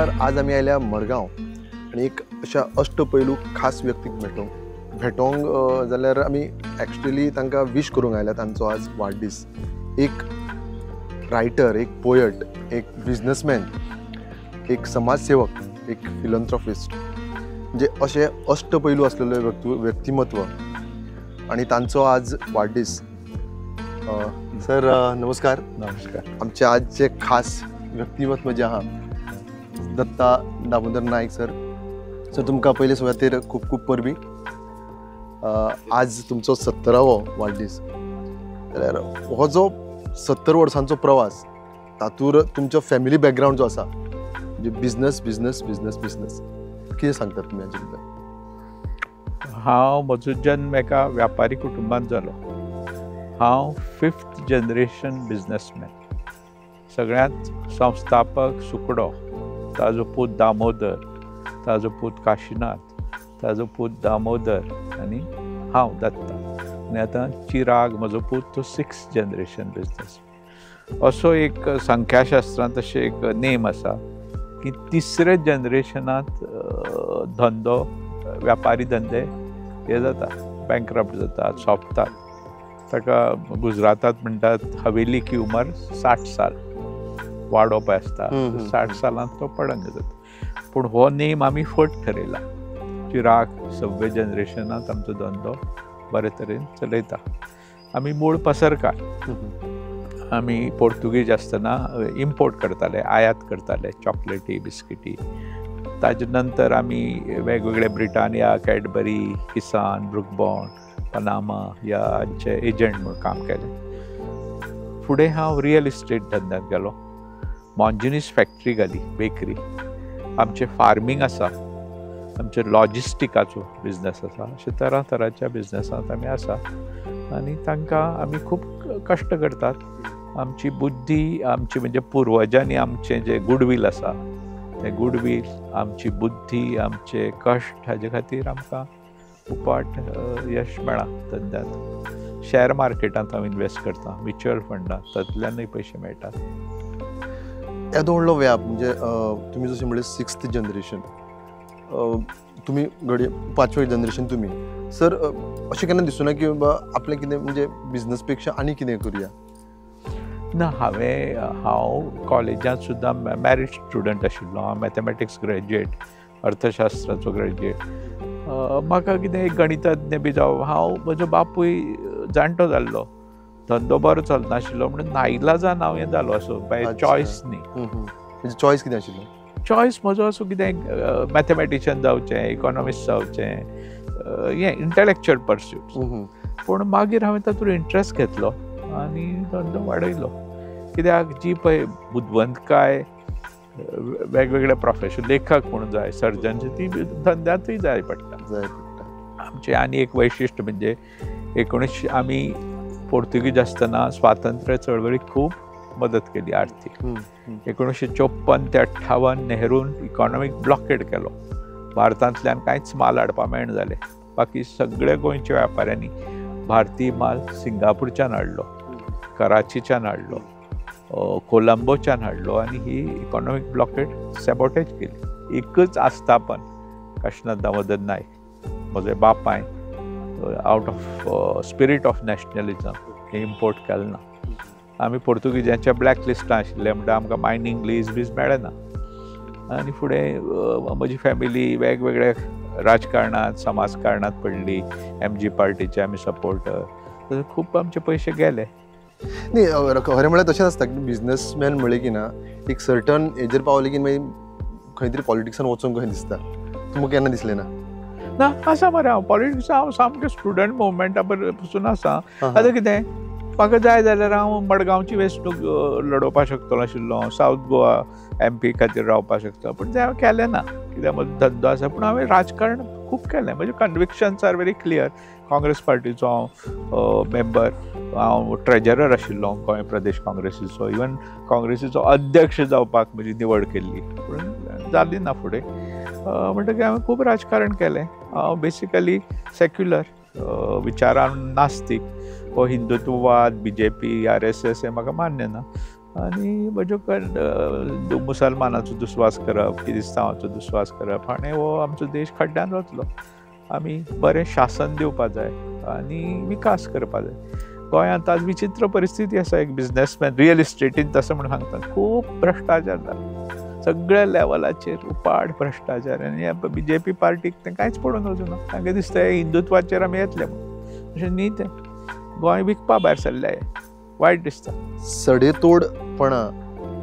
नमस्कार. आज आमी आयल्या मडगांव आनी एक अशा अष्टपैलू खास व्यक्तीक भेटोंक जाल्यार आमी एक्चुअली तांकां विश करूंक आयल्या तांचो आज वाडदीस. एक रायटर, एक पोयट, एक बिझनसमॅन, एक समाजसेवक, एक फिलंथ्रॉफिस्ट, म्हणजे अशे अष्टपैलू आसलेले व्यक्तिमत्व आनी तांचो आज वाडदीस. सर नमस्कार. नमस्कार. आमचे आजचे खास व्यक्तिमत्व जे आहा दत्ता दामोदर नायक सर. सर तुमकां पयले सुवातेर खूब खूब परबी. आज तुमचो 70वो वाडदीस. जाल्यार हो जो 70 वर्सांचो प्रवास तातूंत तुमचो फॅमिली बॅकग्रावंड जो आसा म्हणजे बिझनस बिझनस बिझनस बिझनस कितें सांगतात तुमी हाचे बद्दल? हांव म्हजो जन्म एका व्यापारी कुटुंबांत जालो. हांव 5th जनरेशन बिझनसमॅन. सगळ्यांत संस्थापक सुकडो, ताजो पूत दामोदर, ताजो पूत काशीनाथ, ताजो पूत दामोदर आनी हांव दत्ता. आनी आतां चिराग म्हजो पूत तो 6th जनरेशन बिझनस. असो एक संख्याशास्त्रांत अशें एक नेम आसा की 3रे जनरेशनांत धंदो व्यापारी धंदे हे जातात, बँकरप्ट जातात, सोंपतात. ताका गुजरातांत म्हणटात हवेली की उमर 60 साल वाडो पळय आसता 60 सालांत तो पडंग जाता. पूण हो नेम आमी फट थरयला. चिराग 6वे जनरेशनांत आमचो धंदो बरे तरेन चलयता. आमी मूळ पसरकार. आमी पोर्तुगीज आसतना इम्पोर्ट करताले, आयात करताले चॉकलेटी, बिस्किटी. ताजे नंतर आमी वेगवेगळे ब्रिटानिया, कॅडबरी, किसान, ब्रूक बॉन्ड, पनामा ह्या हांचे एजंट म्हणून काम केलें. फुडें हांव रियल इस्टेट धंद्यात गेलो. मॉन्जिनीस फॅक्टरी घाली, बेकरी. आमचें फार्मींग आसा, आमचें लॉजिस्टिकाचो बिझनस आसा. अशे तरातरांच्या बिझनसांत आमी आसा आनी तांकां आमी खूब कश्ट करतात. आमची बुद्धी, आमची म्हणजे पुर्वजांनी आमचें जें गुडवील आसा तें गुडवील, आमची बुद्धी, आमचे कश्ट हाजे खातीर आमकां उपाट यश मेळ्ळा धंद्यात. शॅर मार्केटांत हांव इन्वेस्ट करता, म्युच्युअल फंडांत, तातूंतल्यानूय पयशे मेळटात. येदो व्हडलो व्याप म्हणजे तुमी जशें म्हणलें 6th जनरेशन, तुमी घडये 5वें जनरेशन तुमी. सर अशें केन्ना दिसूना की बाबा आपलें कितें म्हणजे बिझनस पेक्षा आनी कितें करुया? ना, हांव कॉलेजांत सुद्दां मॅरीड स्टुडंट आशिल्लो. हांव मॅथमॅटिक्स ग्रॅज्युएट, अर्थशास्त्राचो ग्रॅज्युएट. म्हाका कितें एक गणितज्ञ बी जावं. हांव म्हजो बापूय जाणटो जाल्लो, धंदो बरो चलनाशिल्लो म्हणून नाइलाजान हांव हें जालो असो बाय चॉयस न्ही. म्हणजे चॉयस कितें आशिल्लो? चॉयस म्हजो असो कितें मॅथमॅटिशियन जावचें, इकॉनॉमिस्ट जावचें, हें इंटलॅक्च्युअल पर्स्यूट्स. पूण मागीर हांवें तातूंत इंट्रस्ट घेतलो आनी धंदो वाडयलो. कित्याक जी पळय बुदवंतकाय वेगवेगळे प्रोफेशन, लेखक म्हणून जाय, सर्जन ती धंद्यांतूय जाय पडटा. आमचें आनी एक वैशिश्ट म्हणजे 1900 आमी पोर्तुगीज आसतना स्वातंत्र्य चळवळीक खूब मदत केली आर्थीक. 1954 ते 58 नेहरून इकॉनॉमीक ब्लॉकेड केलो. भारतांतल्यान कांयच माल हाडपाक मेळना जालें. बाकी सगळे गोंयच्या व्यापाऱ्यांनी भारतीय माल सिंगापूरच्यान हाडलो, कराचीच्यान हाडलो, कोलंबोच्यान हाडलो आनी ही इकॉनॉमीक ब्लॉकेड सॅबॉटेज केली. एकच आस्थापन काशीनाथ दामोदर नायक, म्हजे बापाय, out of spirit of nationalism हें इम्पोर्ट केलें ना. आमी पोर्तुगीजांच्या ब्लॅक लिस्टां आशिल्ले म्हणटा आमकां मायनींग लीज बीज मेळना. आनी फुडें म्हजी फॅमिली वेगवेगळ्या राजकारणांत, समाजकारणांत पडली. MG पार्टीचे आमी सपोर्टर. खूब आमचे पयशे गेले. न्ही, खरें म्हळ्यार तशें नासता की बिझनसमॅन म्हणलें की ना एक सर्टन एजर पावले की मागीर खंय तरी पॉलिटिक्सान वचूंक कशें दिसता. तुमकां केन्ना दिसलें ना? ना, आसा मरे. हांव पॉलिटिक्स हांव सामकें स्टुडंट मुवमेंटा पसून आसा. आतां कितें म्हाका जाय जाल्यार हांव मडगांवची वेंचणूक लडोवपाक शकतलो आशिल्लो, सावथ गोवा MP खातीर रावपाक शकता. पूण तें हांवें केलें ना कित्याक म्हजो धंदो आसा. पूण हांवें राजकारण खूब केलें. म्हजे कन्विक्शन्स आर व्हेरी क्लियर. काँग्रेस पार्टीचो हांव मेंबर, हांव ट्रेजरर आशिल्लो गोंय प्रदेश काँग्रेसीचो. इवन काँग्रेसीचो अध्यक्ष जावपाक म्हजी निवड केल्ली पूण जाली ना फुडें. म्हणटकीर हांवें खूब राजकारण केलें. हांव बेसिकली सेक्युलर, विचारान नास्तीक. हो हिंदुत्ववाद, BJP, RSS हे म्हाका मान्य ना. आनी म्हज्या मुसलमानाचो दुस्वास करप क्रिस्तांवाचो दुस्वास करप आनी हो आमचो देश खड्ड्यान वतलो. आमी बरें शासन दिवपा जाय आनी विकास करपा जाय. गोंयांत आज विचित्र परिस्थिती आसा. एक बिझनेसमॅन रियल इस्टेटीन तसं म्हणून सांगतात खूब भ्रश्टाचार जाला सगळ्या लेवलाचेर, उपाड भ्रश्टाचार. आनी BJP पार्टीक तें कांयच पडून वचूना. तांकां दिसता हिंदुत्वाचेर आमी येतले म्हणून. अशें न्ही तें. गोंय विकपा भायर सरले. वायट दिसता. सडेतोडपणा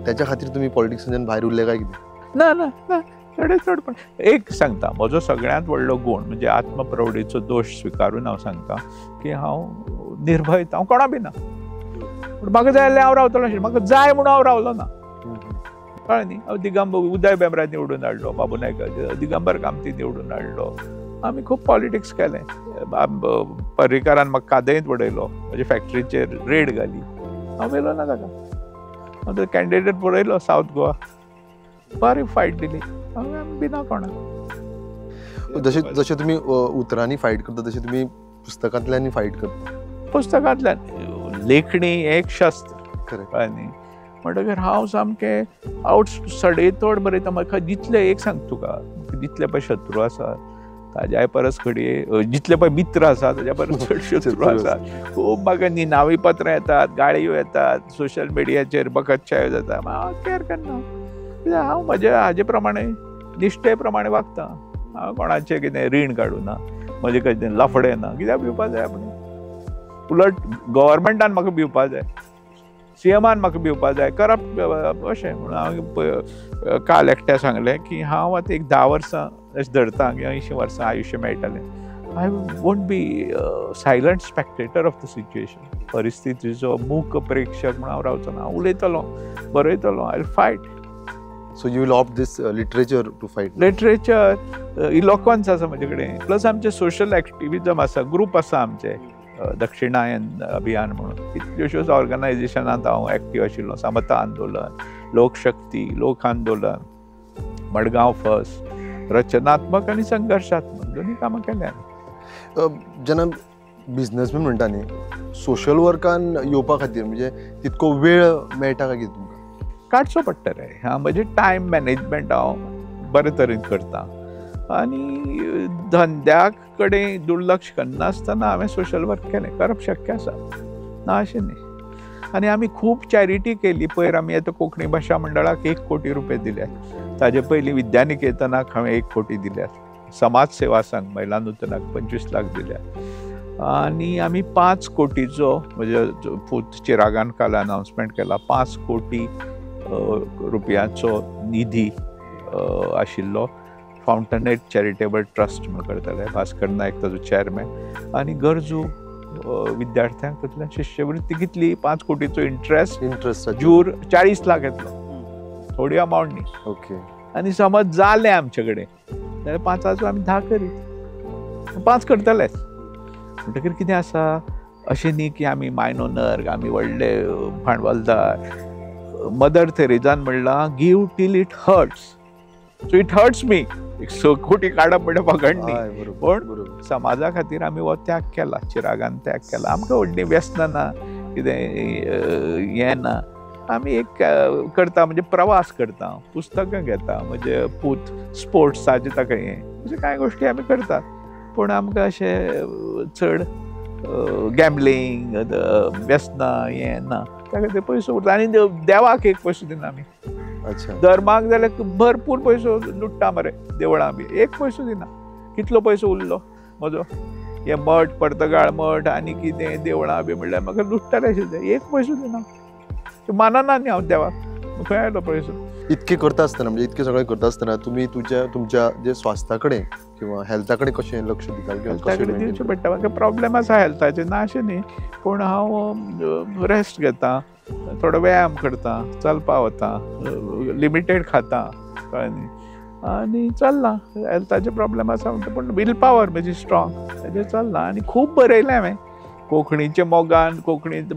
त्याच्या खातीर तुमी पॉलिटिक्सांतल्यान भायर उरले काय कितें? ना ना ना सडेतोडपण. एक सांगता, म्हजो सगळ्यांत व्हडलो गूण म्हणजे आत्मप्रौढीचो दोश स्विकारून हांव सांगता की हांव निर्भयता. हांव कोणा भिना. पूण म्हाका जाय जाल्यार हांव रावतलो अशें. म्हाका जाय म्हणून हांव रावलो ना. कळ्ळें न्ही. हांव दिगंबर उदय भेंब्रा निवडून हाडलो, बाबू नायक दिगंबर कामती निवडून हाडलो. आमी खूब पॉलिटिक्स केलें. पर्रीकारान म्हाका कादयत उडयलो, म्हज्या फॅक्टरीचेर रेड घाली. हांव मेलो ना ताका. हांव तो कॅन्डिडेट पळयलो सावथ गोवा, बरी फायट दिली. हांव भिना कोणाक. जशें तुमी उतरांनी फायट करता तशें तुमी पुस्तकांतल्यान फायट करता. पुस्तकांतल्यान लेखणी एक शस्त्र. कळ्ळें न्ही. म्हणटकीर हांव सामकें सडेतोड बरयता. म्हाका जितले एक सांग तुका, जितले पळय शत्रू आसात ताज्या परस घडये जितले पळय मित्र आसा ताज्या परस चड शत्रू आसात. खूब म्हाका निनावी पत्रां येतात, गाळयो येतात, सोशल मिडियाचेर बकतशायो जाता. हांव केअर करना. कित्याक हांव म्हज्या हाजे प्रमाणे निश्ठे प्रमाणे वागता. हांव कोणाचें कितें रीण काडूना, म्हजें कितें लफडें ना. कित्याक भिवपा जाय आपणें. उलट गव्हर्मेंटान म्हाका भिवपा जाय, CMान म्हाका भिवपा जाय. करप्ट अशें म्हणून हांव काल एकट्या सांगलें की हांव आतां एक 10 वर्सां अशें धरता की 80 वर्सां आयुश्य मेळटलें. I won't be silent spectator of the situation. परिस्थितीचो मूक प्रेक्षक म्हणून हांव रावचो ना. हांव उलयतलों, बरयतलों. I will fight. So you will opt this literature to fight. Literature, eloquence आसा म्हजे कडेन. प्लस आमचे सोशल एक्टिविजम आसा, ग्रूप आसा आमचे दक्षिणायन अभियान म्हणून. कितल्योश्योच ऑर्गनायजेशनांत हांव एक्टीव आशिल्लो. समता आंदोलन, लोकशक्ती, लोक आंदोलन, मडगांव फर्स्ट. रचनात्मक आनी संघर्शात्मक दोनी कामां केल्या. जेन्ना बिझनेसमॅन म्हणटा न्ही, सोशल वर्कान येवपा खातीर म्हणजे तितको वेळ मेळटा काय कितें तुमकां? काडचो पडटा रे. हांव म्हजें टायम मॅनेजमेंट हांव बरे तरेन करतां. आनी धंद्या कडेन दुर्लक्ष करनासतना हांवें सोशल वर्क केलें. करप शक्य आसा, ना अशें न्ही. आनी आमी खूब चॅरिटी केली. पयर आमी आतां कोंकणी भाशा मंडळाक 1 कोटी रुपया दिल्यात. ताजे पयलीं विद्यानिकेतनाक हांवें 1 कोटी दिल्यात. समाज सेवा संघ महिला नूतनाक 25 लाख दिल्यात. आनी आमी 5 कोटीचो म्हज्या पूत चिरागान काल अनावन्समेंट केला. 5 कोटी रुपयाचो निधी आशिल्लो फावंटनेट चॅरिटेबल ट्रस्ट म्हणून करताले. भास्कर नायक ताजो चॅरमॅन. आनी गरजू विद्यार्थ्यांक कडल्यान शिश्यवृत्ती कितली? 5 कोटीचो इंट्रस्ट जूर 40 लाख येतलो. थोडी अमावंट न्ही. ओके. आनी समज जालें आमचे कडेन जाल्यार 5 आमी 10 करीत. 5 करतलेच. म्हणटकीर कितें आसा, अशें न्ही की आमी मायनोनर, आमी व्हडले भांडवलदार. मदर थेरेजान म्हणलां, give till it hurts. So it hurts me. 100 कोटी काडप म्हणजे फकड न्ही. पूण समाजा खातीर आमी हो त्याग केला. चिरागान त्याग केला. आमकां व्हडली व्यसनां ना, कितें हें ना. आमी एक करता म्हणजे प्रवास करता, पुस्तकां घेता. म्हणजे पूत स्पोर्ट्साचे ताका हें अशें कांय गोश्टी आमी करतात. पूण आमकां अशें चड गॅम्बलींग, व्यसनां हें ना. ताका ते पयसो उरता. आनी देवाक एक पयसो दिना आमी. धर्माक जाल्यार भरपूर पयसो लुट्टा मरे देवळां बी. एक पयसो दिना. कितलो पयसो उरलो म्हजो? हे मठ, पर्तगाळ मठ आनी कितें देवळां बी म्हणल्यार म्हाका लुट्टाले आशिल्ले. एक पयसो दिना. मानना न्ही हांव देवाक. खंय आयलो पयसो? इतकें करता आसतना म्हणजे इतकें सगळें करता आसतना तुमी तुमच्या जे स्वास्था कडेन किंवा हेल्था कडेन कशें लक्ष दितात? हेल्था कडेन दिवचें पडटा. म्हाका प्रॉब्लेम आसा हेल्थाचे, ना अशें न्ही. पूण हांव रेस्ट घेता, थोडो व्यायाम करता, चलपा वता, लिमिटेड खाता. कळ्ळें न्ही. आनी चल्लां. हेल्थाचे प्रॉब्लेम आसा म्हणटा पूण वील पावर म्हजी स्ट्रॉंग. तेजें चल्लां. आनी खूब बरयलें हांवें. कोंकणीचे मोगान, कोंकणींत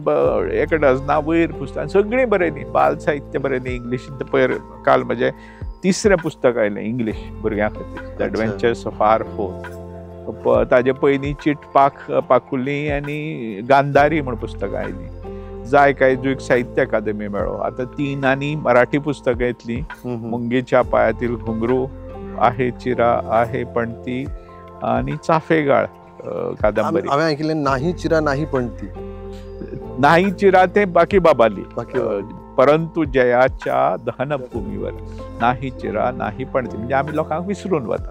1 डजना वयर पुस्तकां सगळीं बरयलीं. बाल साहित्य बरयलीं. इंग्लिशींत पयर काल म्हजें 3रे पुस्तक आयलें इंग्लीश भुरग्यां खातीर, द एडवेंचर्स ऑफ R4. ताजे पयलीं चिट पाकुली आनी गांधारी म्हूण पुस्तकां आयलीं. जाय काय जुईक साहित्य अकादमी मेळो. आता 3 आनी मराठी पुस्तकां येतली. मुंगेच्या पायातील घुंगरू आहे, चिरा आहे पणती आणि चाफेगाळ कादंबरी. हांवें आयकलें नाही चिरा नाही पणती. नाही चिरा ते बाकी बाबाली. बाकी परंतु जयाच्या दहनभूमीवर नाही चिरा नाही पणती म्हणजे आमी लोकांक विसरून वता.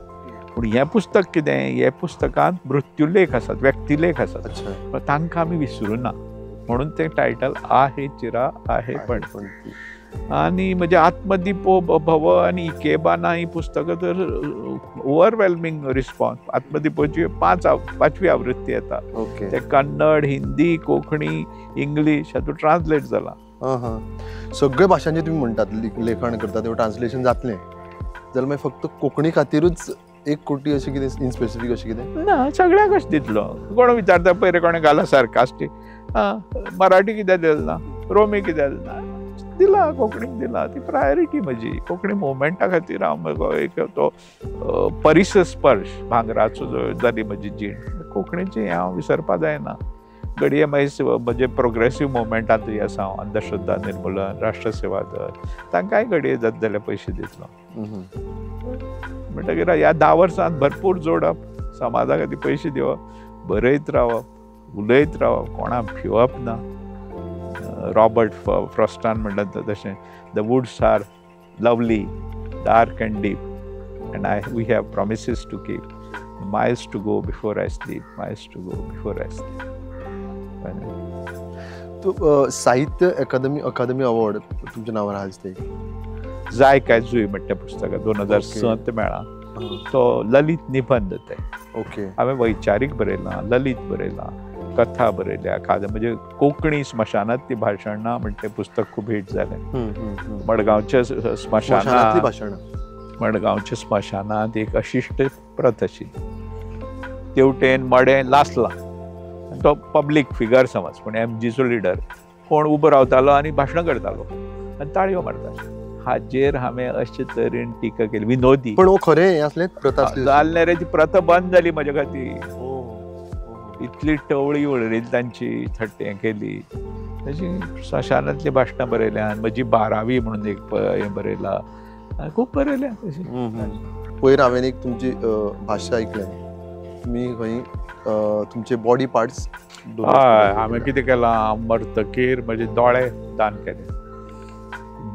पूण हें पुस्तक कितें, हे पुस्तकांत मृत्यूलेख आसात, व्यक्तिलेख आसात, पण तांकां आमी विसरूना म्हणून ते टायटल आहे चिरा आहे पणती. आणि म्हणजे आत्मदीपो भव आणि इकेबाना ही पुस्तकां तर ओवरवेल्मिंग रिस्पॉन्स. आत्मदीपोची 5वी आवृत्ती येता. ते कन्नड, हिंदी, कोंकणी, इंग्लीश हातूंत ट्रान्सलेट जाला. सगळ्या भाशांचे तुम्ही म्हणटात लेखन करता तेव्हा ट्रान्सलेशन जातलें जाल्यार मागीर फक्त कोंकणी खातीरूच 1 कोटी अशें कितें इन स्पेसिफीक अशें कितें ना, सगळ्याक अशें दितलो. कोण विचारता पयलीं कोणें घाला सारकास्टीक, मराठी कित्याक दिलें ना, रोमी कित्याक दिलें ना, दिला कोंकणीक दिला. ती प्रायोरिटी म्हजी. कोंकणी मुवमेंटा खातीर हांव एक तो परिसस्पर्श भांगराचो जो जाली म्हजी जीण, कोंकणीची हांव विसरपा जायना. घडये मागीर म्हणजे प्रोग्रेसीव मुवमेंटांत जी आसा, अंधश्रद्धा निर्मुलन, राष्ट्रसेवा दल, तांकांय घडये जाता जाल्यार पयशे दितलो. म्हणटकीर ह्या 10 वर्सांत भरपूर जोडप, समाजा खातीर पयशे दिवप, बरयत रावप, उलयत रावप, कोणाक भिवप ना. रॉबर्ट फ्रॉस्टान म्हणटा तशें, the woods are lovely, dark and deep, and we have promises to keep, miles to go before I sleep, miles to go before I sleep. Sahitya Akademi award तुमच्या नावार आहा दिसता. जाय काय जुई म्हणटा पुस्तकां 2007 मेळ्ळा. तो ललित निबंध ते. हांवें वैचारीक बरयलां, ललित बरयलां, कथा बरयल्या, म्हणजे कोंकणी स्मशानांतली भाशणां म्हणटा तें पुस्तक खूब हिट जालें. मडगांवच्या स्मशानांत एक अशिश्ट प्रथ आशिल्ली. तेवटेन मडें लासलां. तो पब्लीक फिगर समज, पूण MGचो लिडर कोण उबो रावतालो आनी भाशणां करतालो आनी ताळयो मारतालो. हाचेर हांवें अशे तरेन टिका केली. विनोदी पण खरें असलें प्रथा जाल्लें रे. ती प्रथा बंद जाली म्हजे खातीर. इतली टवळी वळेरीत तांची हें केली. तशी स्मशानांतली भाशणां बरयल्या. म्हजी 12वी म्हणून एक हें बरयलां. खूब बरयल्या तशी. पयर हांवें एक तुमची भाशा आयकलें. तुमी खंय तुमचे बॉडी पार्ट्स. हय, हांवें कितें केलां, मरतकीर म्हजे दोळे दान केले.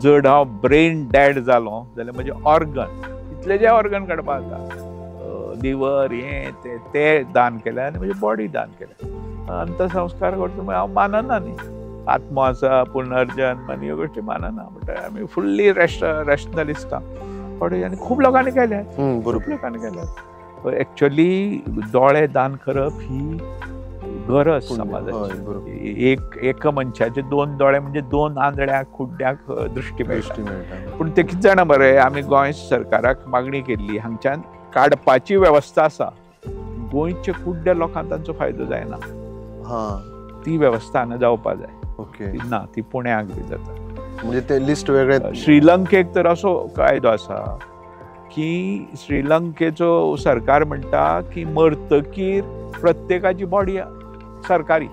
जर हांव ब्रेन डॅड जालो जाल्यार म्हजे ऑर्गन, इतले जे ऑर्गन काडपा जाता, लिवर हें ते दान केलें आनी म्हजी बॉडी दान केलें. अंतसंस्कार करता हांव मानना न्ही. आत्मो आसा, पुनर्जन्म आनी ह्यो गोश्टी मानना. म्हणटा आमी फुल्ली रॅशनलिस्ट बॉडी. आनी खूब लोकांनी केल्या, खूब लोकांनी केल्या. एक्चुअली दोळे दान करप ही गरज समाजाची. एक मनशाचे 2 दोळे म्हणजे 2 आंधळ्याक कुड्ड्याक दृश्टी मेळटा. पूण ते कितें जाणा मरे, आमी गोंय सरकाराक मागणी केल्ली हांगच्यान काडपाची वेवस्था आसा. गोंयचे कुड्ड्या लोकांक तांचो फायदो जायना. ती वेवस्था हांगा जावपा जाय. ना, ती पुण्याक बी जाता. म्हणजे ते लिस्ट वेगळे. श्रीलंकेक तर असो कायदो आसा की श्रीलंकेचो सरकार म्हणटा की मरतकीर प्रत्येकाची बॉडी सरकारी,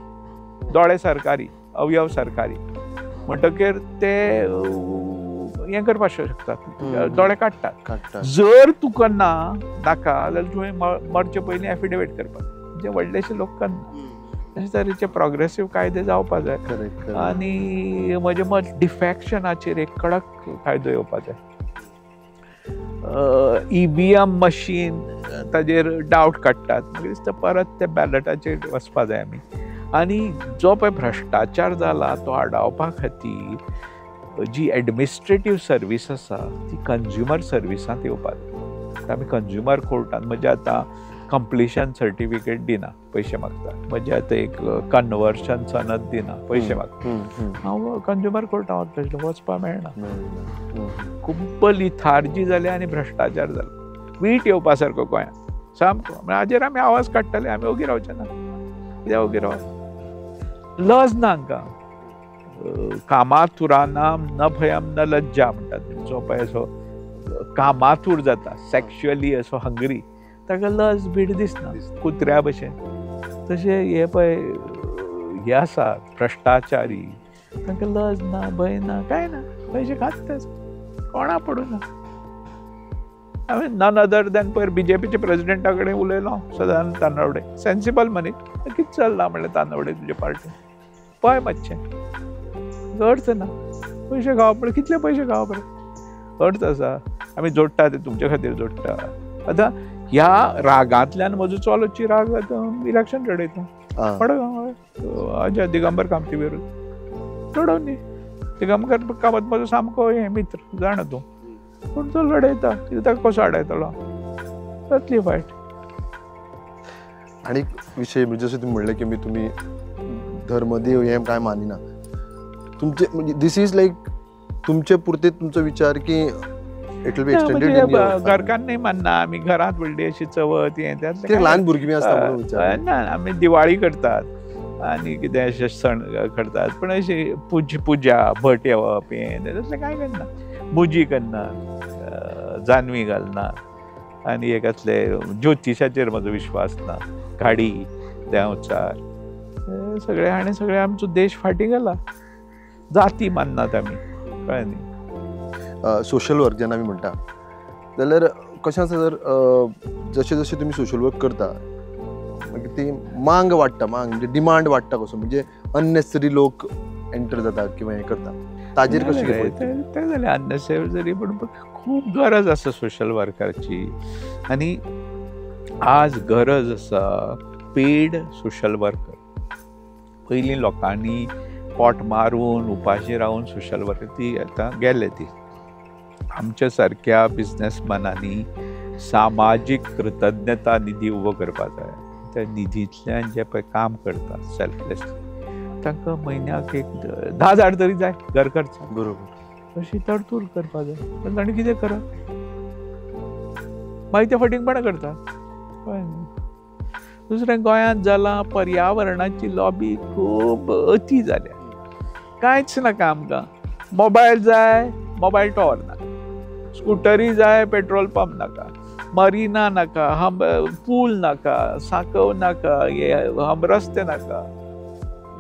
दोळे सरकारी, अवयव सरकारी. म्हणटकीर ते हें करपाक शकतात, दोळे काडटात. जर तुका नाका जाल्यार तुवें मरचे पयलीं एफिडेवीट करपाक. म्हणजे व्हडलेशे लोक करना. अशे तरेचे प्रोग्रेसीव कायदे जावपा जाय. आनी म्हजें मत डिफॅक्शनाचेर एक कडक कायदो येवपा जाय. EVM मशीन ताजेर डावट काडटात. म्हाका दिसता परत ते बॅलटाचेर वचपा जाय आमी. आनी जो पळय भ्रश्टाचार जाला तो आडावपा खातीर जी एडमिनिस्ट्रेटीव सर्वीस आसा ती कंज्युमर सर्विसांत येवपा जाय. आमी कंज्युमर कोर्टांत म्हणजे आतां कंप्लिशन सर्टिफिकेट दिना, पयशे मागता. म्हणजे आतां एक कन्वर्शन सनद दिना, पयशे मागता. हांव कंज्युमर कोर्टांत वचपा मेळना. खूब लिथार्जी जाली आनी भ्रश्टाचार जालो. वीट येवपा सारको गोंयांत सामको. हाजेर आमी आवाज काडटले. आमी ओगी रावचे ना. कित्याक ओगी रावप? लज ना हांकां. कामातुरानाम न भयम न लज्जा म्हणटात. जो पळय असो कामातूर जाता, सॅक्च्युअली असो हंग्री, ताका लज बीड दिसना कुत्र्या भशेन. तशें हे पळय हे आसात भ्रश्टाचारी, तांकां लज ना, भंय ना, कांय ना, पयशे खाताच, कोणा पडूना. हांवें नन अदर दॅन पयर BJPचे प्रेसिडेंटा कडेन उलयलो, सदानंद तानवडे, सेन्सिबल मनीस. कितें चल्लां म्हणलें तानवडे तुजे पार्टी, पळय मातशें अर्थ ना, पयशे खावप म्हणल्यार कितले पयशे खावप रे, अर्थ आसा. आमी जोडटा ते तुमचे खातीर जोडटा. आतां ह्या रागांतल्यान म्हजो चलो चिराग इलेक्शन लडयता मडगांव, अजय दिगंबर कामती विरुद्ध लडोवन दी. दिगंबर कामत म्हजो सामको हें मित्र, जाणा तूं, पूण तो लडयता, कितें ताका कसो आडायतलो, जातली फायट. आनी विशय म्हणजे जशें तुमी म्हणलें की तुमी धर्मदेव हें कांय मानिना, तुमचे म्हणजे दिस इज लायक तुमचे पुरते तुमचो विचार की इट विल बी एक्सटेंडेड. घरकान नाही मानना आमी, घरांत व्हडली अशी चवथ हें त्यातलें ल्हान भुरगीं बी आसता म्हणून विचार ना. आमी दिवाळी करतात आनी कितें अशे सण करतात, पण अशी पुजा भट येवप हें तसलें कांय करना. मुजी करना, जानवी घालना, आनी एक असले ज्योतिशाचेर म्हजो विश्वास ना, गाडी देंवचार सगळे. आनी सगळे आमचो देश फाटीं गेला, जाती माननात आमी, कळ्ळें न्ही. सोशल वर्क जेन्ना आमी म्हणटा जाल्यार कशें आसा, जर जशें जशें तुमी सोशल वर्क करता मागीर ती मांग वाडटा, म्हणजे डिमांड वाडटा कसो, म्हणजे अननेसेसरी लोक एंटर जातात किंवा हें करता, ताजेर कशें तें जालें अननेसेसरी. पूण खूब गरज आसा सोशल वर्काची. आनी आज गरज आसा पेड सोशल वर्कर. पयलीं लोकांनी पोट मारून उपाशी रावन सोशल वर्कर ती आतां गेले. ती आमच्या सारक्या बिझनेसमॅनांनी सामाजीक कृतज्ञता निधी उबो करपाक जाय. त्या निधींतल्यान जे पळय काम करतात सेल्फलेसली, तांकां म्हयन्याक एक 10,000 तरी जाय घर खर्च, बरोबर, अशी तरतूद करपाक जाय. पण तांणी कितें करप, मागीर ते फटींगपणां करतात, कळ्ळें न्ही. दुसरें गोंयांत जालां पर्यावरणाची लॉबी खूब अती जाल्या. कांयच नाका आमकां. मोबायल जाय, मोबायल टॉवर नाका. स्कुटरी जाय, पेट्रोल पंप नाका. मरिना नाका, पूल नाका, सांकव नाका, रस्ते नाका,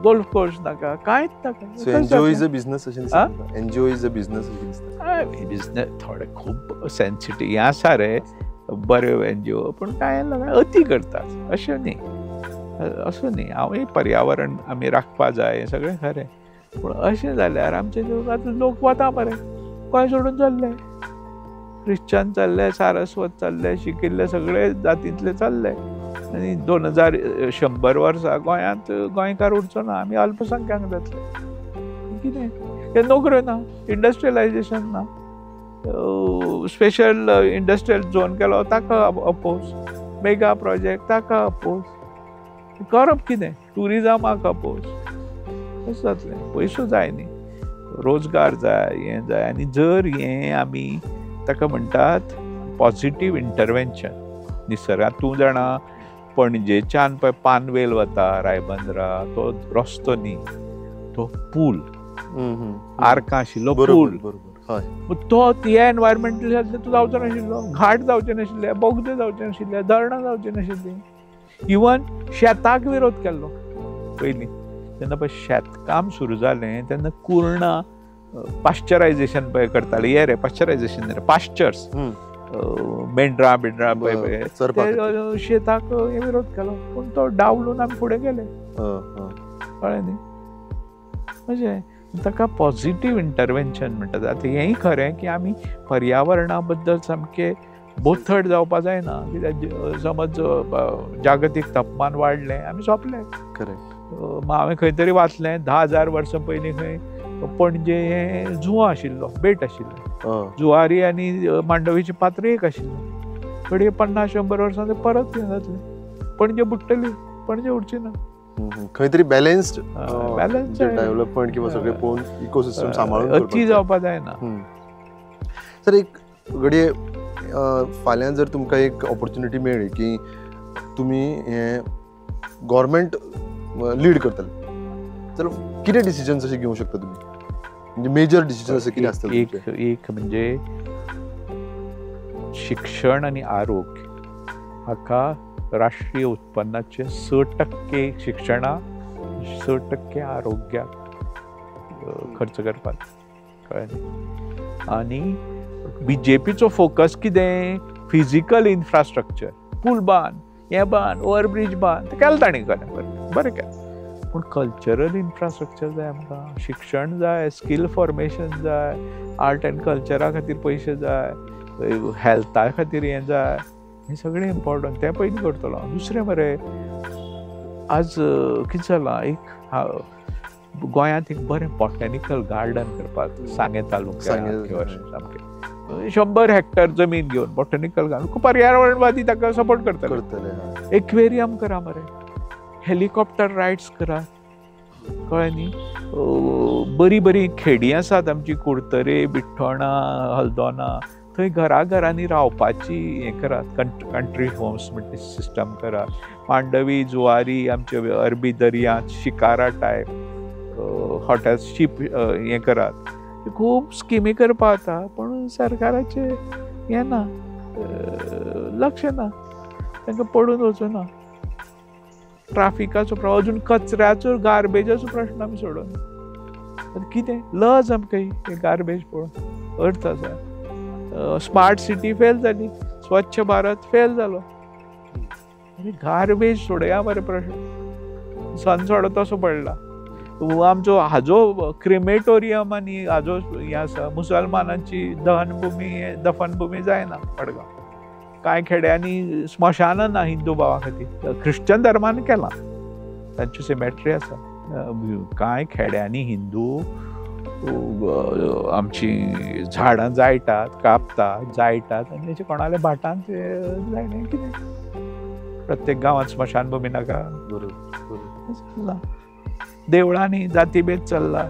गोल्फ कोर्स नाका, कांयच नाका. एनजीओ इज अ बिझनेस अशें दिसता. एनजीओ इज अ बिझनेस अशें दिसता. बिझनेस थोडे खूब सेन्सिटीव हें आसा रे, बऱ्यो एनजीओ, पूण कांय अती करतात अशें न्ही. असो न्ही. हांवूय पर्यावरण आमी राखपा जाय, हें सगळें खरें, पूण अशें जाल्यार आमचे आतां लोक वता मरे, गोंय सोडून चल्ले. क्रिश्चन चल्ले, सारस्वत चल्ले, शिकिल्ले सगळे जातींतले चल्ले. आनी 2100 वर्सां गोंयांत गोंयकार उरचो ना, आमी अल्पसंख्याक जातले. कितें हे नोकऱ्यो ना, इंडस्ट्रियलायजेशन ना, स्पेशल इंडस्ट्रियल झोन केलो ताका अपोज, मेगा प्रोजेक्ट ताका अपोज, करप कितें, ट्युरिजमाक अपोज. कशें जातलें. पयसो जाय न्ही, रोजगार जाय, हें जाय. आनी जर हें आमी ताका म्हणटात पॉझिटिव्ह इंटरवेंशन निसर्गांत. तूं जाणा पणजेच्यान पळय पानवेल वता रायबंद्रा, तो रस्तो न्ही, तो पूल, आर्कां आशिल्लो पूल. तो ह्या एनवायरमेंटल तूं जावचो नाशिल्लो, घाट जावचे नाशिल्ले, बोगदे जावचे नाशिल्ले, धरणां जावची नाशिल्लीं. इवन शेताक विरोध केल्लो पयलीं. जेन्ना पळय शेतकाम सुरू जालें तेन्ना कुर्णा पाश्चरायजेशन पळय करताले. हे रे पाश्चरायजेशन रे, पाश्चर्स, मेंढरां बिंढरां पळय शेताक हे विरोध केलो. पूण तो डावलून आमी फुडें गेले, कळ्ळें न्ही. अशें ताका पॉझिटिव्ह इंटरवेंशन म्हणटात. आतां हेंय खरें की आमी पर्यावरणा बद्दल सामके बोथड जावपा जायना. कित्याक समज जागतीक तापमान वाडलें, आमी सोंपले. करेक्ट. हांवें खंय तरी वाचलें 10,000 वर्सां पयलीं खंय पणजे हें जुंवो आशिल्लो, बेट आशिल्लो. जुवारी आनी मांडवीची पात्र एक आशिल्ली. थोडी 50-100 वर्सां ते परत हें जातलें, पणजे बुडटली, पणजे उरची ना. खंय तरी बॅलन्स्ड डेव्हलपमेंट किंवा सगळें पळोवन इकोसिस्टम सांबाळून अती जावपा जायना. सर एक घडये फाल्यां जर तुमकां एक ऑपॉर्च्युनिटी मेळ्ळी की तुमी हें गव्हर्मेंट लीड करतले, जाल्यार कितें डिसिजन्स अशें घेवंक शकता तुमी, म्हणजे मेजर डिसिजन अशें कितें आसता? एक म्हणजे शिक्षण आनी आरोग्य हाका राष्ट्रीय उत्पन्नाचे 6% शिक्षणाक, 6% आरोग्याक खर्च करपाक कळ्ळें. आनी BJPचो फोकस कितें, फिजिकल इन्फ्रास्ट्रक्चर, पूल बांद, हें बांद, ओवरब्रीज बांद, तें केलें ताणें बरें केलें. पूण कल्चरल इन्फ्रास्ट्रक्चर जाय आमकां, शिक्षण जाय, स्कील फॉर्मेशन जाय, आर्ट एंड कल्चरा खातीर पयशे जाय, हेल्था खातीर हें जाय, हें सगळें इम्पॉर्टंट, तें पयलीं करतलो. दुसरें मरे आज कितें जालां, एक गोंयांत एक बरें बॉटॅनिकल गार्डन करपाक सांगे तालुक्यात सामकें 100 हेक्टर जमीन घेवन बॉटॅनिकल गार्डन, पर्यावरणवादी ताका सपोर्ट करतले. एक्वेरियम करा मरे, हेलिकॉप्टर रायड्स करा, कळ्ळें न्ही. बरी बरी खेडी आसात आमची, कुडतरे, बिट्टोणा, हल्दोना, थंय घरांनी रावपाची हें करात, कंट्री होम्स म्हणटा सिस्टम करात. मांडवी, जुवारी, आमचे अरबी दर्यांत शिकारा टायप हॉटेल्स, शीप हें करात. खूब स्किमी करपा जाता, पूण सरकाराचे हें ना, लक्ष ना, तांकां पडून वचूना. ट्राफिकाचो प्रॉब्लम, अजून कचऱ्याचो, गार्बेजाचो प्रश्न आमी सोडोन कितें लज आमकां ही गार्बेज पळोवन अर्थ आसा. स्मार्ट सिटी फेल जाली, स्वच्छ भारत फेल जालो, आनी गार्बेज सोडया मरे प्रश्न. सनसोडो तसो पडला. आमचो हाजो क्रिमेटोरियम आनी हाजो हें आसा, मुसलमानांची दफनभुमी जायना मडगांव. कांय खेड्यांनी स्मशान ना हिंदू भावा खातीर, ख्रिश्चन धर्मान केलां, तांची सिमेट्री आसा. कांय खेड्यांनी हिंदू आमची झाडां जायटात, कापतात, जायटात, आनी तेचे कोणाले भाटांत जायना. कितें प्रत्येक गांवांत स्मशानभुमी नाका. बरोबर. देवळांनी जातीभेद चल्ला,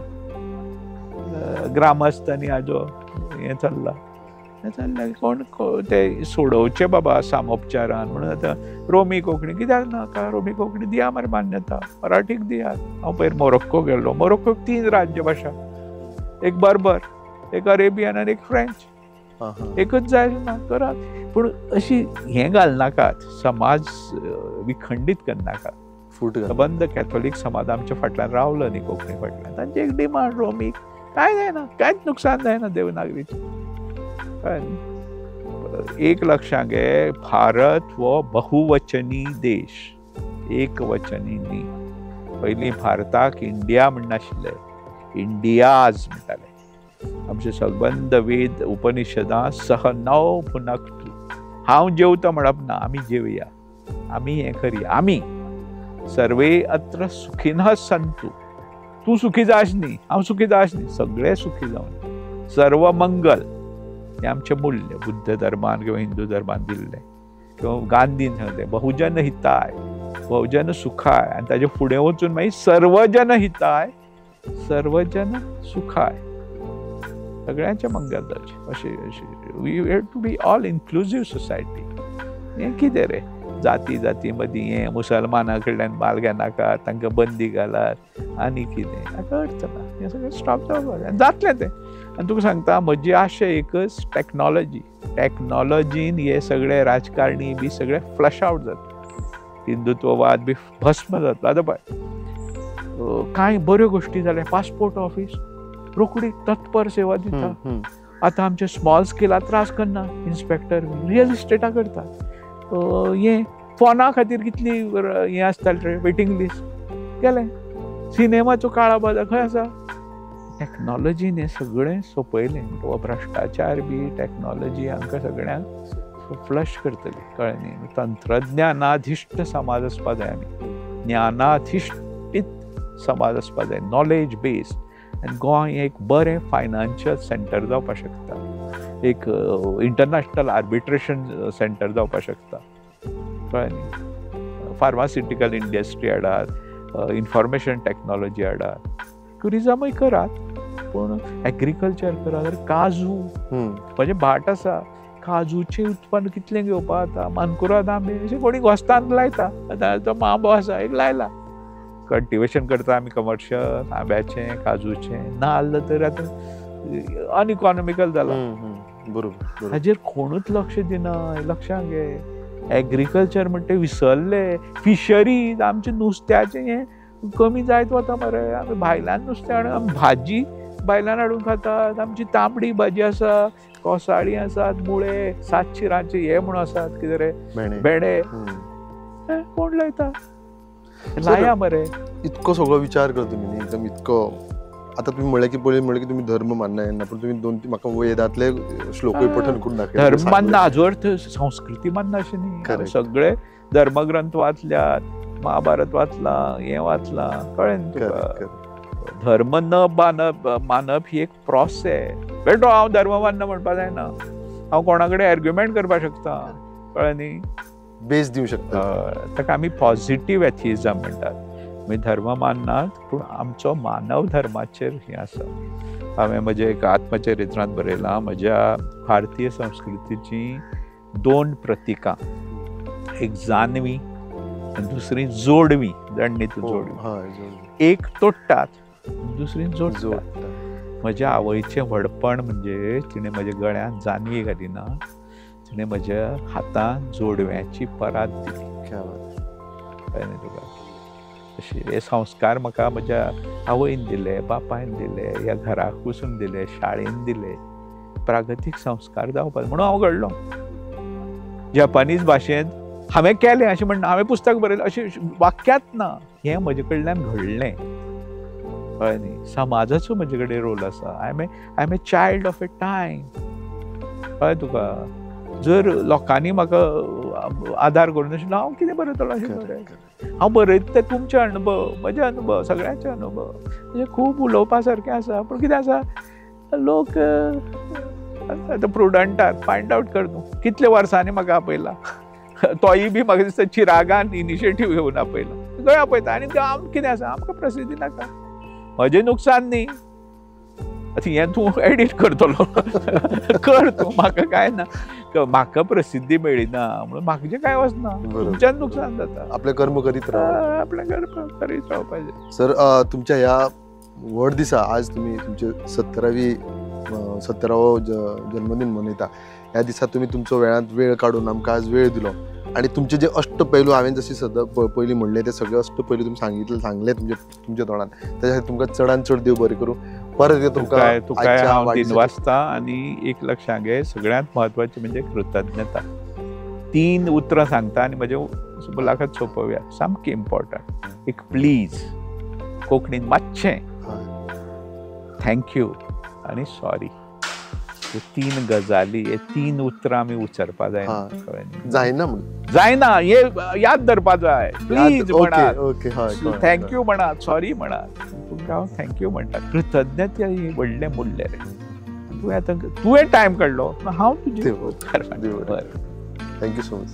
ग्रामस्थांनी हाजो हें चल्ला. कोण ते सोडोवचे बाबा सामोपचारान. म्हणून आतां रोमी कोंकणी कित्याक नाका, रोमी कोंकणी दिया मरे मान्यता, मराठीक दियात. हांव पयर मोरक्को गेल्लो, मोरक्कोक 3 राज्यभाशा, एक बर्बर, एक अरेबियन आनी एक फ्रेंच. एकच जाय ना करात, पूण अशी हें घालनाकात, समाज विखंडीत करनाकात. बंद कॅथोलीक समाज आमच्या फाटल्यान रावलो न्ही कोंकणी फाटल्यान, तांची एक डिमांड रोमीक कांय जायना, कांयच नुकसान जायना देवनागरीचें. एक लक्षांत घे, भारत हो बहुवचनी देश, एकवचनी न्ही. पयलीं भारताक इंडिया म्हणनाशिल्ले, इंडियाज म्हणटाले. आमचे सबंद वेद उपनिशदां सह 9 पुनक्तू. हांव जेवता म्हणप ना, आमी जेवया, आमी हें करया, आमी सर्वे अत्र सुखिनः सन्तु. तूं सुखी जायच न्ही, हांव सुखी जायच न्ही, सगळे सुखी जावन. सर्व मंगल हें आमचें मूल्य बुद्ध धर्मान किंवा हिंदू धर्मान दिल्लें, किंवा गांधीन सांगलें बहुजन हिताय, बहुजन सुखाय, आनी ताचे फुडें वचून मागीर सर्वजन हिताय, सर्वजन सुखाय, सगळ्यांचें मंगल जावचें. अशें we have to be all inclusive society. हें कितें रे, जाती मदीं हें मुसलमाना कडल्यान माल घेनाका, तांकां बंदी घालात, आनी कितें, ताका अर्थ ना. हें सगळें स्टॉप जावपाक जातलें तें. आनी तुका सांगता, म्हजी आशय एकच, टॅक्नॉलॉजीन हे सगळे राजकारणी बी सगळे फ्लश आवट जाता, हिंदुत्ववाद बी भस्म जातलो. आतां पळय, कांय बऱ्यो गोश्टी जाल्या, पासपोर्ट ऑफिस रोखडी तत्पर सेवा दिता. आतां आमचे स्मॉल स्केलार त्रास करना, इन्स्पेक्टर रियल इस्टेटा करता. हें फोना खातीर कितली हें आसतालें रे, वेटिंग लिस्ट केलें. सिनेमाचो काळा बाजार खंय आसा, टॅक्नॉलॉजीन हें सगळें सोंपयलें. म्हणटो भ्रश्टाचार बी टॅक्नॉलॉजी हांकां सगळ्यांक फ्लश करतली, कळ्ळें न्ही. तंत्रज्ञानाधिश्ट समाज आसपा जाय आमी, ज्ञानाधिश्टीत समाज आसपा जाय, नॉलेज बेस्ड. आनी गोंय एक बरें फायनान्शियल सेंटर जावपाक शकता, एक इंटरनॅशनल आर्बिट्रेशन सेंटर जावपाक शकता, कळ्ळें न्ही. फार्मास्युटिकल इंडस्ट्री हाडात, इन्फॉर्मेशन टॅक्नॉलॉजी हाडात, टुरिजमूय करात, पूण एग्रीकल्चर करात. काजू म्हणजे भाट आसा, काजूचें उत्पन्न कितलें घेवपा जाता. मानकुराद आंबे अशें कोणी घोस्तान लायता. आतां तो मांबो आसा एक लायला, कल्टिवेशन करता आमी कमर्शियल आंब्याचें, काजूचें. नाल्ल तर आतां अनइकॉनॉमिकल जाला. बरोबर. हाजेर कोणूच लक्ष दिना. लक्षांत घे, एग्रीकल्चर म्हणटा विसरले. फिशरीज आमचे नुस्त्याचें हें कमी जायत वता मरे. आमी भायल्यान नुस्तें हाडून आमी भाजी भायल्यान हाडून खातात. आमची तांबडी भाजी आसा, कोसाळी आसात, मुळे, सात शिरांचे हे म्हणून आसात, कितें रे भेंडे, कोण लायता? लाया मरे. इतको सगळो विचार करता तुमी न्ही, एकदम इतको. आता तुम्ही म्हणले की पयलीं म्हणले की तुम्ही धर्म मानना येना, पण तुम्ही दोन म्हाका वेदांतले श्लोकूय पठण करून दाखयले. धर्म मानना हाजो अर्थ संस्कृती मानना अशें न्ही. सगळे धर्मग्रंथ वाचल्यात, महाभारत वाचला, हे वाचला, कळ्ळें न्ही तुका. धर्म न मानप ही एक प्रोसेस. बेटो हांव धर्म मानना म्हणपा जायना. हांव कोणा कडेन आर्ग्युमेंट करपाक शकता, कळ्ळें न्ही. बेस दिवं शकता. ताका आमी पॉझिटिव्ह एथिइझम म्हणटात. धर्म माननात, पूण आमचो मानव धर्माचेर हें आसा. हांवें म्हजें एक आत्मचरित्रांत बरयलां, म्हज्या भारतीय संस्कृतीची 2 प्रतीकां, एक जानवी आनी दुसरी जोडवी, दंडीत जोडवी. एक तोडटात, दुसरी जोडटात. म्हज्या आवयचें व्हडपण म्हणजे तिणें म्हज्या गळ्यांत जानवी घालिना, तिणें म्हज्या हातांत जोडव्याची परात दिली. कळ्ळें तुका. हे संस्कार म्हाका म्हज्या आवयन दिले, बापायन दिले, ह्या घराक वचून दिले, शाळेन दिले. प्रागतीक संस्कार जावपाक म्हणून हांव घडलो. जपानीज भाशेंत हांवें केलें अशें म्हणना, हांवें पुस्तक बरयलें अशें वाक्यात ना. हें म्हजे कडल्यान घडलें, कळ्ळें न्ही. समाजाचो म्हजे कडेन रोल आसा. I am a child of a time, कळ्ळें तुका. जर लोकांनी म्हाका आदार करून नाशिल्लो हांव कितें बरयतलो अशें बरें. हांव बरयता ते तुमचे अनुभव, म्हजे अनुभव, सगळ्यांचे अनुभव. म्हणजे खूब उलोवपा सारकें आसा, पूण कितें आसा, लोक आतां प्रुडंटात फायंड आवट कर न्हू. कितले वर्सांनी म्हाका आपयला. तोय बी म्हाका दिसता चिरागान इनिशिएटीव घेवन आपयला. खंय आपयता आनी कितें आसा, आमकां प्रसिद्धी नाका. म्हजें नुकसान न्ही. हें तूं एडिट करतलो कर तूं, म्हाका काय ना. म्हाका प्रसिद्धी मेळिना म्हणून म्हाका कांय वचना. तुमच्यान नुकसान जाता. आपलें कर्म करीत राव, आपलें कर्म करीत रावपाचें. सर, तुमच्या ह्या व्हड दिसा आज तुमी तुमचे 17वो जन्मदीन मनयता. ह्या दिसा तुमी तुमचो वेळांत वेळ काडून आमकां आज वेळ दिलो. आणि तुमचे जे अष्टपैलू हांवें जशी सद्दां पयलीं म्हणले ते सगळे अष्टपैलू तुमी सांगले तुमच्या तोंडान. त्याच्या खातीर तुमकां चडांत चड देव बरें करूं. परत तुमकां हांव 3 वाजता. आनी एक लक्षात घे, सगळ्यांत म्हत्वाचें म्हणजे कृतज्ञता. 3 उतरां सांगता आनी म्हजे मुलाखत सोंपोवया. सामकी इम्पॉर्टंट. एक प्लीज, कोंकणीन मातशें, थँक्यू आनी सॉरी. हे 3 गजाली, हे 3 उतरां आमी उच्चारपा जायना. जायना हे याद धरपा जाय. प्लीज म्हणात, थँक्यू म्हणात, सॉरी म्हणात. तुमकां हांव थँक्यू म्हणटा. कृतज्ञता ही व्हडलें मूल्य रे. तुवें टायम काडलो, हांव तुजें. Thank you so much.